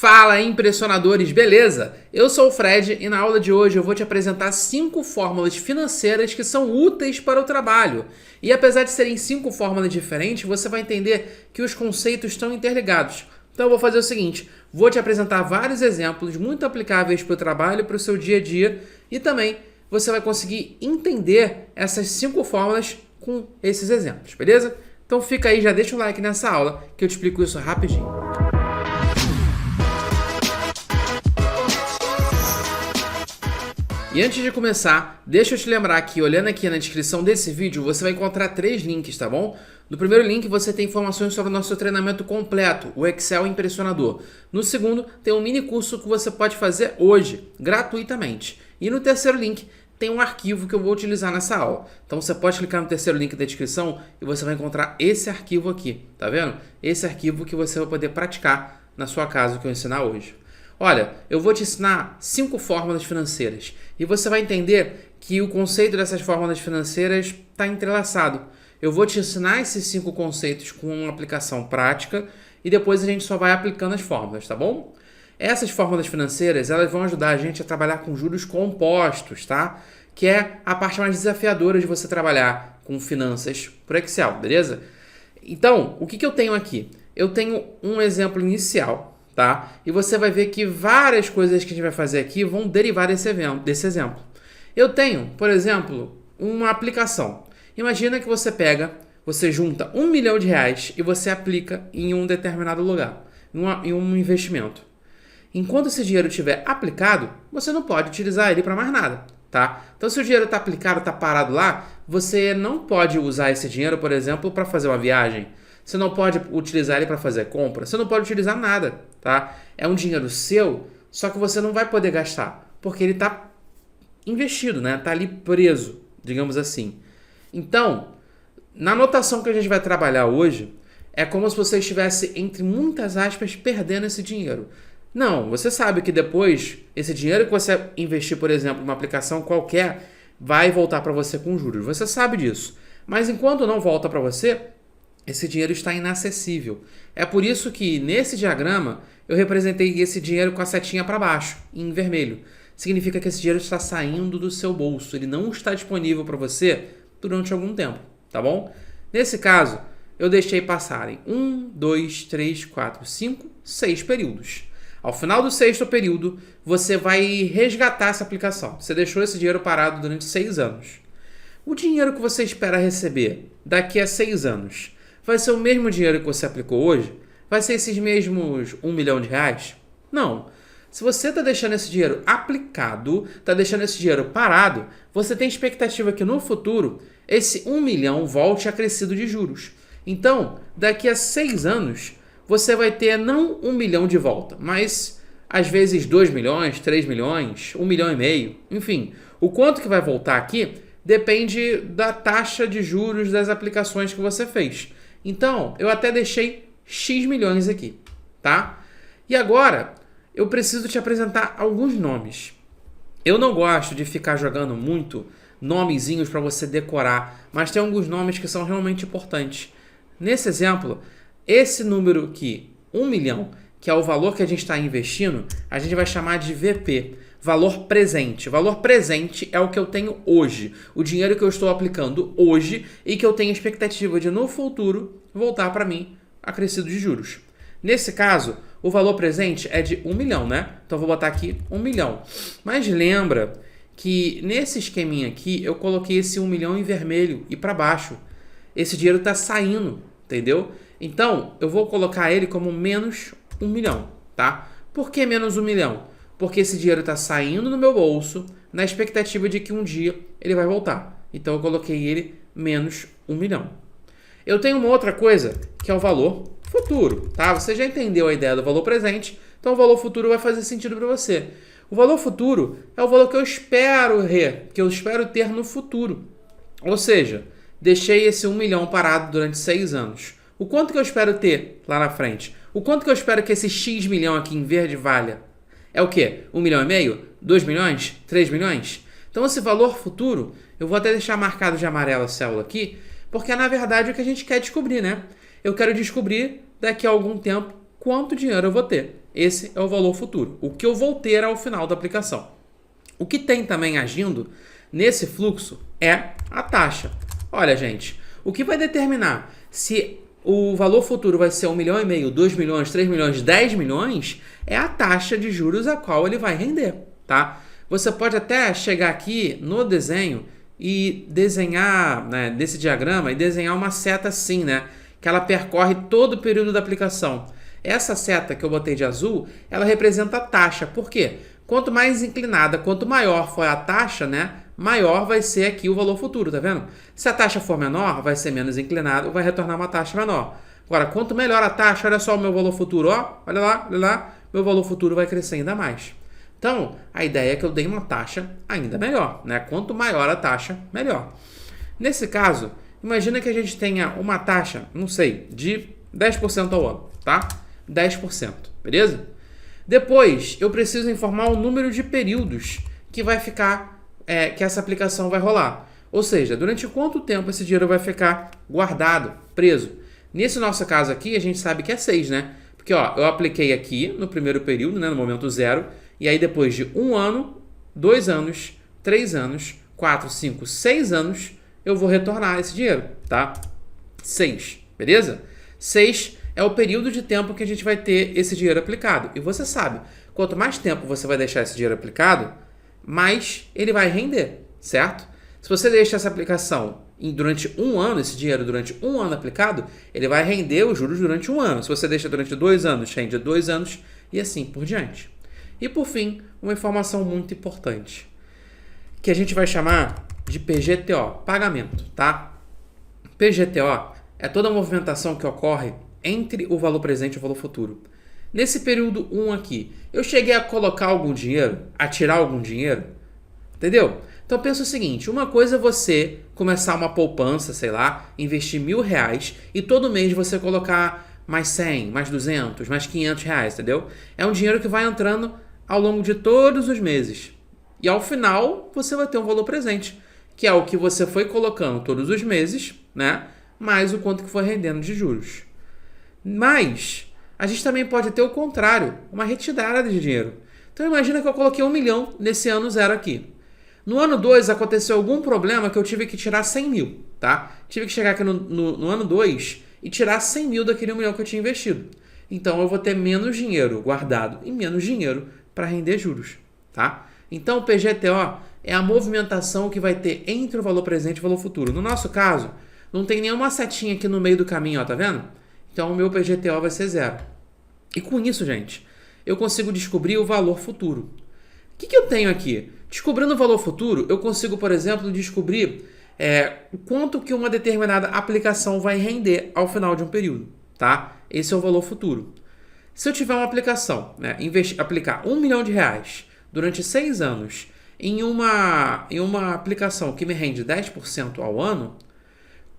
Fala, impressionadores, beleza? Eu sou o Fred e na aula de hoje eu vou te apresentar 5 fórmulas financeiras que são úteis para o trabalho. E apesar de serem 5 fórmulas diferentes, você vai entender que os conceitos estão interligados. Então eu vou fazer o seguinte, vou te apresentar vários exemplos muito aplicáveis para o trabalho, para o seu dia a dia, e também você vai conseguir entender essas 5 fórmulas com esses exemplos, beleza? Então fica aí, já deixa o like nessa aula que eu te explico isso rapidinho. E antes de começar, deixa eu te lembrar que olhando aqui na descrição desse vídeo, você vai encontrar 3 links, tá bom? No primeiro link você tem informações sobre o nosso treinamento completo, o Excel Impressionador. No segundo, tem um mini curso que você pode fazer hoje, gratuitamente. E no terceiro link, tem um arquivo que eu vou utilizar nessa aula. Então você pode clicar no terceiro link da descrição e você vai encontrar esse arquivo aqui, tá vendo? Esse arquivo que você vai poder praticar na sua casa, o que eu ensinar hoje. Olha, eu vou te ensinar 5 fórmulas financeiras e você vai entender que o conceito dessas fórmulas financeiras está entrelaçado. Eu vou te ensinar esses 5 conceitos com uma aplicação prática e depois a gente só vai aplicando as fórmulas, tá bom? Essas fórmulas financeiras, elas vão ajudar a gente a trabalhar com juros compostos, tá? Que é a parte mais desafiadora de você trabalhar com finanças por Excel, beleza? Então, o que eu tenho aqui? Eu tenho um exemplo inicial, tá? E você vai ver que várias coisas que a gente vai fazer aqui vão derivar desse exemplo. Eu tenho, por exemplo, uma aplicação. Imagina que você junta R$1 milhão e você aplica em um determinado lugar, em um investimento. Enquanto esse dinheiro estiver aplicado, você não pode utilizar ele para mais nada, tá? Então, se o dinheiro está aplicado, está parado lá, você não pode usar esse dinheiro, por exemplo, para fazer uma viagem. Você não pode utilizar ele para fazer compra. Você não pode utilizar nada, tá? É um dinheiro seu, só que você não vai poder gastar, porque ele está investido, né? Está ali preso, digamos assim. Então, na notação que a gente vai trabalhar hoje, é como se você estivesse, entre muitas aspas, perdendo esse dinheiro. Não, você sabe que depois, esse dinheiro que você investir, por exemplo, em uma aplicação qualquer, vai voltar para você com juros. Você sabe disso. Mas enquanto não volta para você, esse dinheiro está inacessível. É por isso que, nesse diagrama, eu representei esse dinheiro com a setinha para baixo, em vermelho. Significa que esse dinheiro está saindo do seu bolso. Ele não está disponível para você durante algum tempo, tá bom? Nesse caso, eu deixei passarem 1, 2, 3, 4, 5, 6 períodos. Ao final do 6º período, você vai resgatar essa aplicação. Você deixou esse dinheiro parado durante 6 anos. O dinheiro que você espera receber daqui a 6 anos vai ser o mesmo dinheiro que você aplicou hoje? Vai ser esses mesmos R$1 milhão? Não. Se você está deixando esse dinheiro aplicado, está deixando esse dinheiro parado, você tem expectativa que no futuro esse 1 milhão volte acrescido de juros. Então, daqui a 6 anos, você vai ter não 1 milhão de volta, mas às vezes 2 milhões, 3 milhões, 1,5 milhão, enfim. O quanto que vai voltar aqui depende da taxa de juros das aplicações que você fez. Então, eu até deixei X milhões aqui, tá? E agora, eu preciso te apresentar alguns nomes. Eu não gosto de ficar jogando muito nomezinhos para você decorar, mas tem alguns nomes que são realmente importantes. Nesse exemplo, esse número aqui, 1 milhão, que é o valor que a gente está investindo, a gente vai chamar de VP, valor presente. Valor presente é o que eu tenho hoje, o dinheiro que eu estou aplicando hoje e que eu tenho expectativa de no futuro voltar para mim acrescido de juros. Nesse caso, o valor presente é de 1 milhão, né? Então eu vou botar aqui 1 milhão. Mas lembra que nesse esqueminha aqui eu coloquei esse 1 milhão em vermelho e para baixo. Esse dinheiro está saindo, entendeu? Então, eu vou colocar ele como menos 1 milhão, tá? Por que menos 1 milhão? Porque esse dinheiro está saindo do meu bolso na expectativa de que um dia ele vai voltar. Então, eu coloquei ele menos 1 milhão. Eu tenho uma outra coisa, que é o valor futuro, tá? Você já entendeu a ideia do valor presente, então o valor futuro vai fazer sentido para você. O valor futuro é o valor que eu espero ter no futuro. Ou seja, deixei esse 1 milhão parado durante 6 anos. O quanto que eu espero ter lá na frente? O quanto que eu espero que esse X milhão aqui em verde valha? É o quê? 1,5 milhão? 2 milhões? 3 milhões? Então esse valor futuro, eu vou até deixar marcado de amarelo a célula aqui, porque é na verdade o que a gente quer descobrir, né? Eu quero descobrir daqui a algum tempo quanto dinheiro eu vou ter. Esse é o valor futuro, o que eu vou ter ao final da aplicação. O que tem também agindo nesse fluxo é a taxa. Olha, gente, o que vai determinar se o valor futuro vai ser 1,5 milhão, 2 milhões, 3 milhões, 10 milhões é a taxa de juros a qual ele vai render, tá? Você pode até chegar aqui no desenho e desenhar, né, desse diagrama, e desenhar uma seta assim, né, que ela percorre todo o período da aplicação. Essa seta que eu botei de azul, ela representa a taxa. Por quê? Quanto mais inclinada, quanto maior for a taxa, né, maior vai ser aqui o valor futuro, tá vendo? Se a taxa for menor, vai ser menos inclinado, vai retornar uma taxa menor. Agora, quanto melhor a taxa, olha só o meu valor futuro, ó, olha lá, meu valor futuro vai crescer ainda mais. Então, a ideia é que eu dei uma taxa ainda melhor, né? Quanto maior a taxa, melhor. Nesse caso, imagina que a gente tenha uma taxa, não sei, de 10% ao ano, tá? 10%, beleza? Depois, eu preciso informar o número de períodos que vai ficar, que essa aplicação vai rolar. Ou seja, durante quanto tempo esse dinheiro vai ficar guardado, preso. Nesse nosso caso aqui, a gente sabe que é 6, né? Porque ó, eu apliquei aqui no primeiro período, né, no momento 0, e aí depois de 1 ano, 2 anos, 3 anos, 4, 5, 6 anos, eu vou retornar esse dinheiro, tá? 6, beleza? 6 é o período de tempo que a gente vai ter esse dinheiro aplicado. E você sabe, quanto mais tempo você vai deixar esse dinheiro aplicado, mais ele vai render, certo? Se você deixa essa aplicação durante 1 ano, esse dinheiro durante 1 ano aplicado, ele vai render os juros durante 1 ano. Se você deixa durante 2 anos, rende 2 anos e assim por diante. E por fim, uma informação muito importante, que a gente vai chamar de PGTO, pagamento, tá? PGTO é toda a movimentação que ocorre entre o valor presente e o valor futuro. Nesse período 1 aqui, eu cheguei a colocar algum dinheiro, a tirar algum dinheiro, entendeu? Então pensa o seguinte, uma coisa é você começar uma poupança, sei lá, investir R$1.000 e todo mês você colocar mais 100, mais 200, mais R$500, entendeu? É um dinheiro que vai entrando ao longo de todos os meses. E ao final, você vai ter um valor presente, que é o que você foi colocando todos os meses, né? Mais o quanto que foi rendendo de juros. Mas a gente também pode ter o contrário, uma retirada de dinheiro. Então imagina que eu coloquei 1 milhão nesse ano 0 aqui. No ano 2 aconteceu algum problema que eu tive que tirar 100 mil, tá? Tive que chegar aqui no ano 2 e tirar 100 mil daquele 1 milhão que eu tinha investido. Então eu vou ter menos dinheiro guardado e menos dinheiro para render juros, tá? Então o PGTO é a movimentação que vai ter entre o valor presente e o valor futuro. No nosso caso, não tem nenhuma setinha aqui no meio do caminho, ó, tá vendo? Então o meu PGTO vai ser 0. E com isso, gente, eu consigo descobrir o valor futuro. O que eu tenho aqui? Descobrindo o valor futuro, eu consigo, por exemplo, descobrir o quanto que uma determinada aplicação vai render ao final de um período, tá? Esse é o valor futuro. Se eu tiver uma aplicação, né, aplicar R$1 milhão durante 6 anos em uma aplicação que me rende 10% ao ano,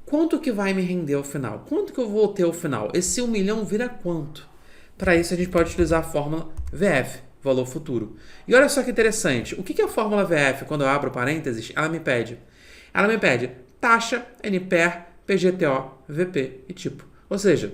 quanto que vai me render ao final? Quanto que eu vou ter ao final? Esse 1 milhão vira quanto? Para isso a gente pode utilizar a fórmula VF, valor futuro. E olha só que interessante, o que é a fórmula VF, quando eu abro parênteses, ela me pede? Ela me pede taxa, NPER, PGTO, VP e tipo. Ou seja,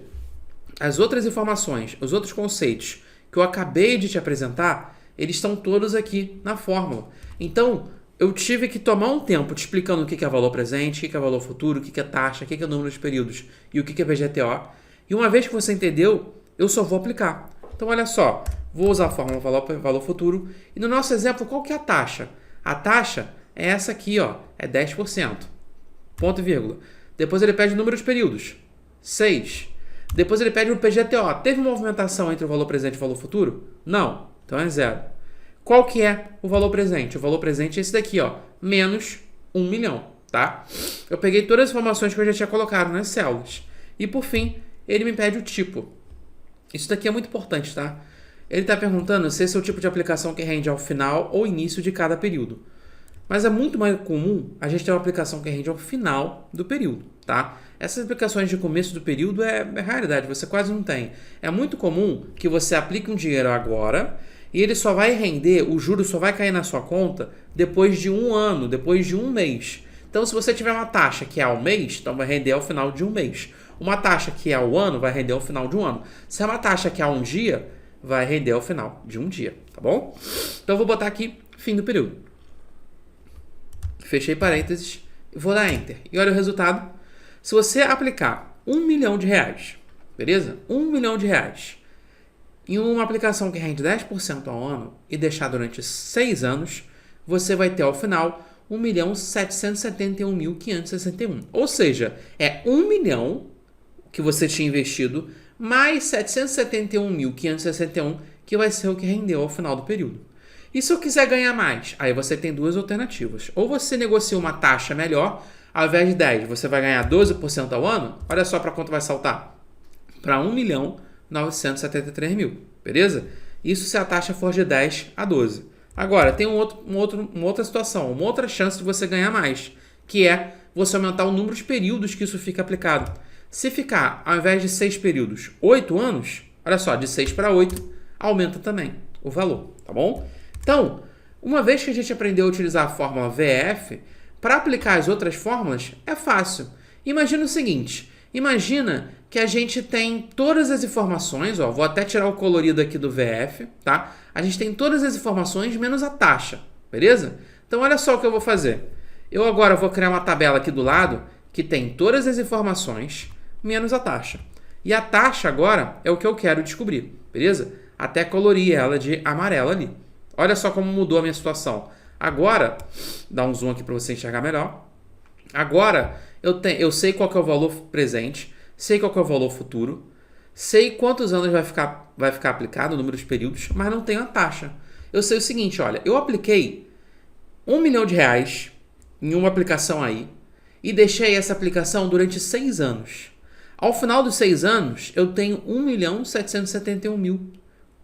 as outras informações, os outros conceitos que eu acabei de te apresentar, eles estão todos aqui na fórmula. Então, eu tive que tomar um tempo te explicando o que é valor presente, o que é valor futuro, o que é taxa, o que é número de períodos e o que é PGTO. E uma vez que você entendeu, eu só vou aplicar. Então, olha só, vou usar a fórmula valor futuro. E no nosso exemplo, qual que é a taxa? A taxa é essa aqui, ó, é 10%. Ponto e vírgula. Depois ele pede o número de períodos, 6. Depois ele pede o PGTO. Teve uma movimentação entre o valor presente e o valor futuro? Não. Então é 0. Qual que é o valor presente? O valor presente é esse daqui, ó, menos 1 milhão, tá? Eu peguei todas as informações que eu já tinha colocado nas células. E por fim, ele me pede o tipo. Isso daqui é muito importante, tá? Ele está perguntando se esse é o tipo de aplicação que rende ao final ou início de cada período. Mas é muito mais comum a gente ter uma aplicação que rende ao final do período, tá? Essas aplicações de começo do período é raridade, você quase não tem. É muito comum que você aplique um dinheiro agora e ele só vai render, o juro só vai cair na sua conta depois de 1 ano, depois de 1 mês. Então, se você tiver uma taxa que é ao mês, então vai render ao final de 1 mês. Uma taxa que é ao ano, vai render ao final de 1 ano. Se é uma taxa que é a 1 dia, vai render ao final de um dia, tá bom? Então eu vou botar aqui fim do período. Fechei parênteses e vou dar Enter. E olha o resultado. Se você aplicar R$1 milhão, beleza? R$1 milhão em uma aplicação que rende 10% ao ano e deixar durante 6 anos, você vai ter ao final 1.771.561. Ou seja, é 1 milhão que você tinha investido mais 771.561 que vai ser o que rendeu ao final do período. E se eu quiser ganhar mais? Aí você tem duas alternativas. Ou você negocia uma taxa melhor, ao invés de 10, você vai ganhar 12% ao ano. Olha só para quanto vai saltar. Para 1.973.000, beleza? Isso se a taxa for de 10 a 12. Agora, tem uma outra situação, uma outra chance de você ganhar mais, que é você aumentar o número de períodos que isso fica aplicado. Se ficar, ao invés de 6 períodos, 8 anos, olha só, de 6 para 8, aumenta também o valor, tá bom? Então, uma vez que a gente aprendeu a utilizar a fórmula VF, para aplicar as outras fórmulas é fácil. Imagina o seguinte, imagina que a gente tem todas as informações, ó, vou até tirar o colorido aqui do VF, tá? A gente tem todas as informações menos a taxa, beleza? Então olha só o que eu vou fazer. Eu agora vou criar uma tabela aqui do lado que tem todas as informações menos a taxa. E a taxa agora é o que eu quero descobrir, beleza? Até colorir ela de amarelo ali. Olha só como mudou a minha situação. Agora, dá um zoom aqui para você enxergar melhor. Agora eu sei qual que é o valor presente, sei qual que é o valor futuro, sei quantos anos vai ficar aplicado, o número de períodos, mas não tenho a taxa. Eu sei o seguinte, olha, eu apliquei R$1 milhão em uma aplicação aí e deixei essa aplicação durante 6 anos. Ao final dos 6 anos, eu tenho 1.771.000.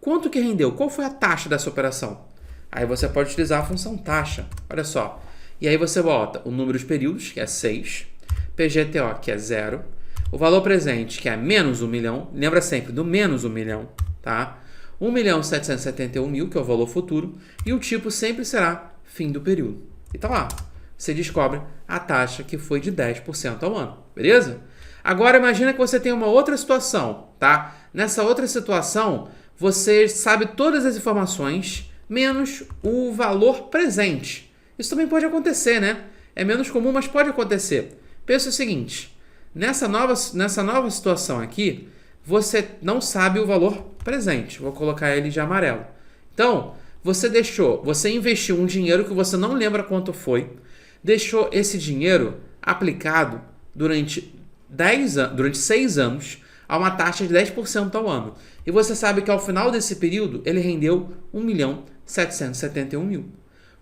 Quanto que rendeu? Qual foi a taxa dessa operação? Aí você pode utilizar a função taxa, olha só. E aí você bota o número de períodos, que é 6, PGTO, que é 0, o valor presente, que é menos 1 milhão, lembra sempre do menos 1 milhão, tá? 1.771.000, que é o valor futuro, e o tipo sempre será fim do período. E tá lá, você descobre a taxa que foi de 10% ao ano, beleza? Agora imagina que você tem uma outra situação, tá? Nessa outra situação, você sabe todas as informações, menos o valor presente. Isso também pode acontecer, né? É menos comum, mas pode acontecer. Pensa o seguinte, nessa nova situação aqui, você não sabe o valor presente. Vou colocar ele de amarelo. Então, você investiu um dinheiro que você não lembra quanto foi, deixou esse dinheiro aplicado durante 6 anos a uma taxa de 10% ao ano. E você sabe que ao final desse período ele rendeu 1.771.000.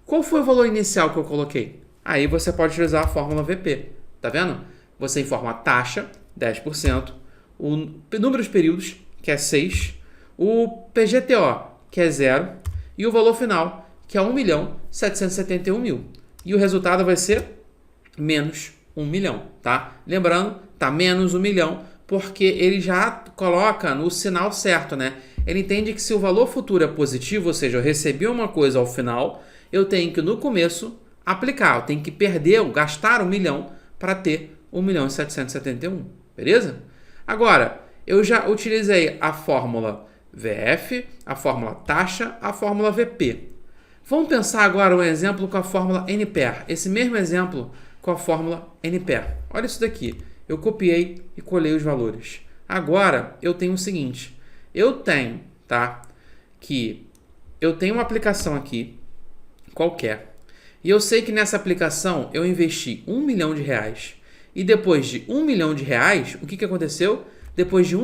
Qual foi o valor inicial que eu coloquei? Aí você pode utilizar a fórmula VP. Tá vendo? Você informa a taxa, 10%, o número de períodos, que é 6, o PGTO, que é 0, e o valor final, que é 1.771.000. E o resultado vai ser menos 1 milhão, tá? Lembrando, tá menos 1 milhão, porque ele já coloca no sinal certo, né? Ele entende que se o valor futuro é positivo, ou seja, eu recebi uma coisa ao final, eu tenho que no começo aplicar, eu tenho que gastar 1 milhão para ter 1.771.000, beleza? Agora, eu já utilizei a fórmula VF, a fórmula taxa, a fórmula VP. Vamos pensar agora um exemplo com a fórmula NPER, esse mesmo exemplo com a fórmula NPER. Olha isso daqui, eu copiei e colei os valores. Agora, eu tenho o seguinte, eu tenho uma aplicação aqui, qualquer, e eu sei que nessa aplicação eu investi R$1 milhão, e depois de R$1 milhão, o que aconteceu? Depois de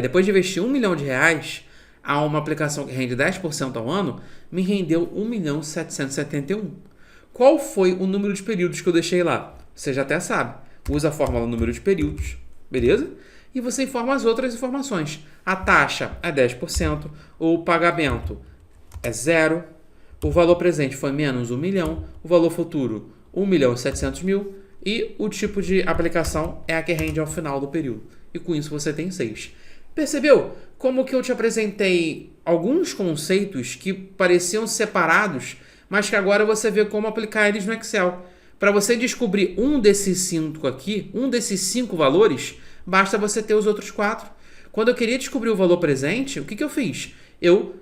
depois de investir R$1 milhão a uma aplicação que rende 10% ao ano, me rendeu 1.771.000. Qual foi o número de períodos que eu deixei lá? Você já até sabe. Usa a fórmula número de períodos, beleza? E você informa as outras informações. A taxa é 10%, o pagamento é 0, o valor presente foi menos 1 milhão, o valor futuro 1.700.000 e o tipo de aplicação é a que rende ao final do período. E com isso você tem 6. Percebeu como que eu te apresentei alguns conceitos que pareciam separados, mas que agora você vê como aplicar eles no Excel? Para você descobrir um desses 5 aqui, um desses 5 valores, basta você ter os outros 4. Quando eu queria descobrir o valor presente, o que eu fiz? Eu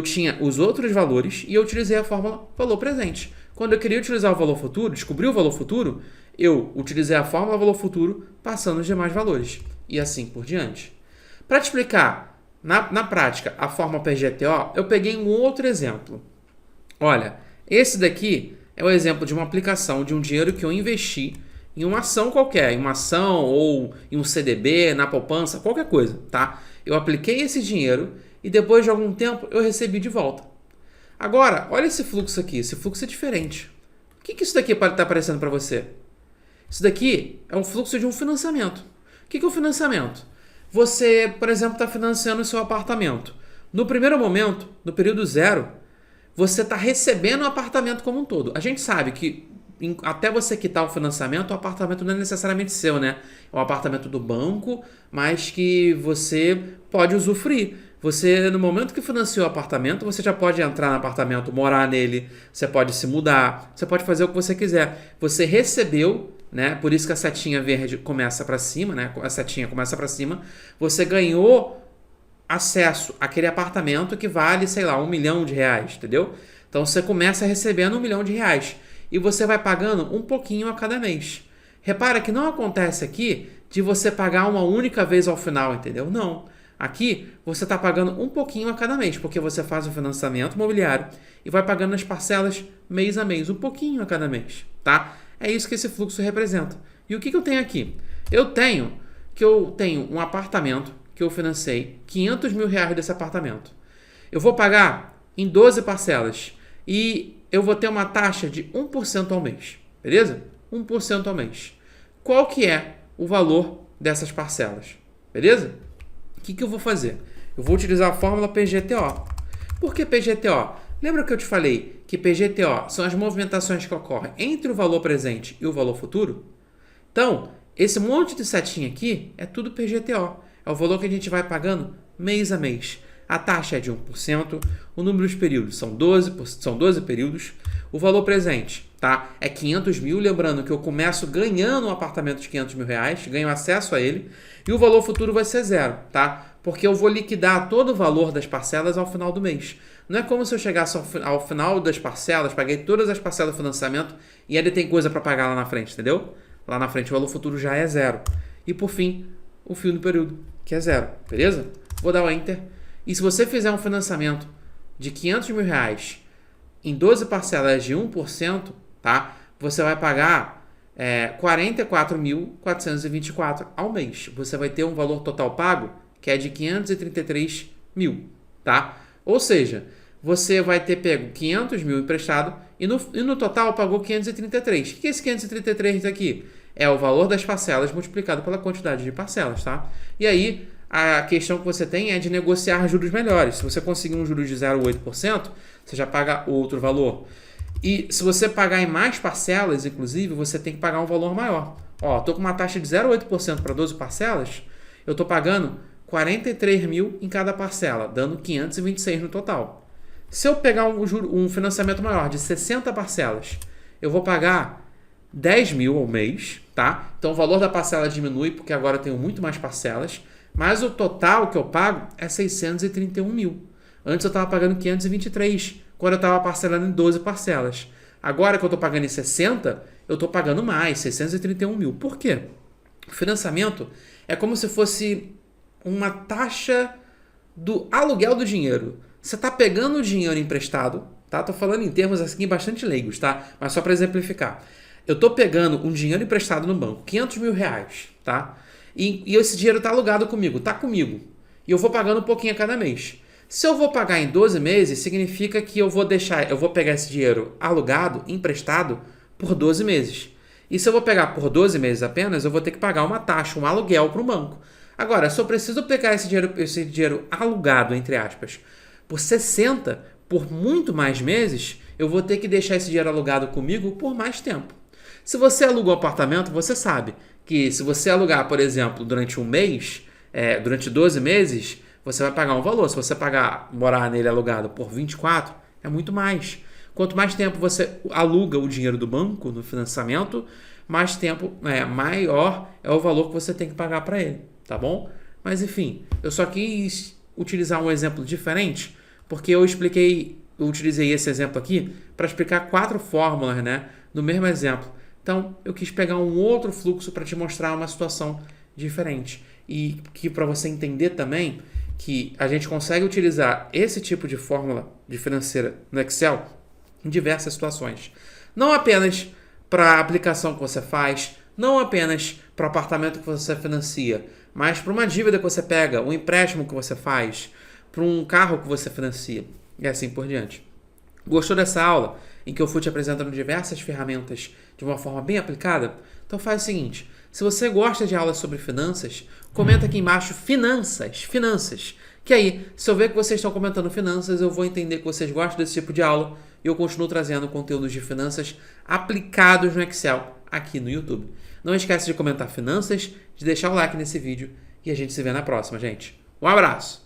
tinha os outros valores e eu utilizei a fórmula valor presente. Quando eu queria utilizar o valor futuro, descobrir o valor futuro, eu utilizei a fórmula valor futuro passando os demais valores. E assim por diante. Para te explicar na prática a fórmula PGTO, eu peguei um outro exemplo. Olha, esse daqui é o exemplo de uma aplicação de um dinheiro que eu investi em uma ação qualquer, em uma ação ou em um CDB, na poupança, qualquer coisa, tá? Eu apliquei esse dinheiro e depois de algum tempo eu recebi de volta. Agora, olha esse fluxo aqui, esse fluxo é diferente. O que isso daqui está parecendo para você? Isso daqui é um fluxo de um financiamento. O que é o financiamento? Você, por exemplo, está financiando o seu apartamento. No primeiro momento, no período zero, você está recebendo o apartamento como um todo. A gente sabe que até você quitar o financiamento, o apartamento não é necessariamente seu, né? É um apartamento do banco, mas que você pode usufruir. Você, no momento que financiou o apartamento, você já pode entrar no apartamento, morar nele, você pode se mudar, você pode fazer o que você quiser. Você recebeu, né? Por isso que a setinha verde começa para cima, né? A setinha começa para cima. Você ganhou acesso àquele apartamento que vale, sei lá, R$1 milhão, entendeu? Então você começa recebendo R$1 milhão e você vai pagando um pouquinho a cada mês. Repara que não acontece aqui de você pagar uma única vez ao final, entendeu? Não. Aqui você está pagando um pouquinho a cada mês, porque você faz o financiamento imobiliário e vai pagando as parcelas mês a mês, um pouquinho a cada mês, tá? É isso que esse fluxo representa. E o que eu tenho aqui? Eu tenho um apartamento que eu financei R$500 mil desse apartamento. Eu vou pagar em 12 parcelas e eu vou ter uma taxa de 1% ao mês, beleza? 1% ao mês. Qual que é o valor dessas parcelas, beleza? O que eu vou fazer? Eu vou utilizar a fórmula PGTO. Por que PGTO? Lembra que eu te falei que PGTO são as movimentações que ocorrem entre o valor presente e o valor futuro? Então, esse monte de setinha aqui é tudo PGTO. É o valor que a gente vai pagando mês a mês. A taxa é de 1%, o número de períodos são 12 períodos, o valor presente, tá? É 500 mil, lembrando que eu começo ganhando um apartamento de 500 mil reais, ganho acesso a ele, e o valor futuro vai ser zero, tá? Porque eu vou liquidar todo o valor das parcelas ao final do mês. Não é como se eu chegasse ao final das parcelas, paguei todas as parcelas do financiamento e ainda tem coisa para pagar lá na frente, entendeu? Lá na frente o valor futuro já é zero. E por fim, o fim do período, que é zero, beleza? Vou dar o Enter. E se você fizer um financiamento de 500 mil reais em 12 parcelas de 1%, tá? Você vai pagar 44.424 ao mês. Você vai ter um valor total pago que é de 533 mil, tá? Ou seja, você vai ter pego 500 mil emprestado e no total pagou 533. O que é esse 533 aqui? É o valor das parcelas multiplicado pela quantidade de parcelas, tá? E aí, a questão que você tem é de negociar juros melhores. Se você conseguir um juros de 0,8%, você já paga outro valor. E se você pagar em mais parcelas, inclusive, você tem que pagar um valor maior. Ó, tô com uma taxa de 0,8% para 12 parcelas, eu tô pagando 43 mil em cada parcela, dando 526 no total. Se eu pegar um financiamento maior de 60 parcelas, eu vou pagar 10 mil ao mês, tá? Então o valor da parcela diminui porque agora eu tenho muito mais parcelas, mas o total que eu pago é 631 mil. Antes eu estava pagando 523, quando eu estava parcelando em 12 parcelas. Agora que eu estou pagando em 60, eu estou pagando mais, 631 mil. Por quê? O financiamento é como se fosse uma taxa do aluguel do dinheiro. Você está pegando o dinheiro emprestado, tá? Estou falando em termos assim bastante leigos, tá? Mas só para exemplificar. Eu estou pegando um dinheiro emprestado no banco, 500 mil reais, tá? E esse dinheiro está alugado comigo, está comigo. E eu vou pagando um pouquinho a cada mês. Se eu vou pagar em 12 meses, significa que eu vou pegar esse dinheiro alugado, emprestado, por 12 meses. E se eu vou pegar por 12 meses apenas, eu vou ter que pagar uma taxa, um aluguel para o banco. Agora, se eu preciso pegar esse dinheiro alugado, entre aspas, por 60, por muito mais meses, eu vou ter que deixar esse dinheiro alugado comigo por mais tempo. Se você aluga um apartamento, você sabe que se você alugar, por exemplo, durante um mês, durante 12 meses, você vai pagar um valor. Se você morar nele alugado por 24, é muito mais. Quanto mais tempo você aluga o dinheiro do banco no financiamento, mais tempo, maior é o valor que você tem que pagar para ele, tá bom? Mas enfim, eu só quis utilizar um exemplo diferente, porque eu utilizei esse exemplo aqui para explicar 4 fórmulas, né, no mesmo exemplo. Então, eu quis pegar um outro fluxo para te mostrar uma situação diferente. E que para você entender também que a gente consegue utilizar esse tipo de fórmula financeira no Excel em diversas situações. Não apenas para a aplicação que você faz, não apenas para o apartamento que você financia, mas para uma dívida que você pega, um empréstimo que você faz, para um carro que você financia e assim por diante. Gostou dessa aula em que eu fui te apresentando diversas ferramentas de uma forma bem aplicada? Então faz o seguinte, se você gosta de aulas sobre finanças, comenta aqui embaixo finanças, que aí, se eu ver que vocês estão comentando finanças, eu vou entender que vocês gostam desse tipo de aula e eu continuo trazendo conteúdos de finanças aplicados no Excel aqui no YouTube. Não esquece de comentar finanças, de deixar o like nesse vídeo e a gente se vê na próxima, gente. Um abraço!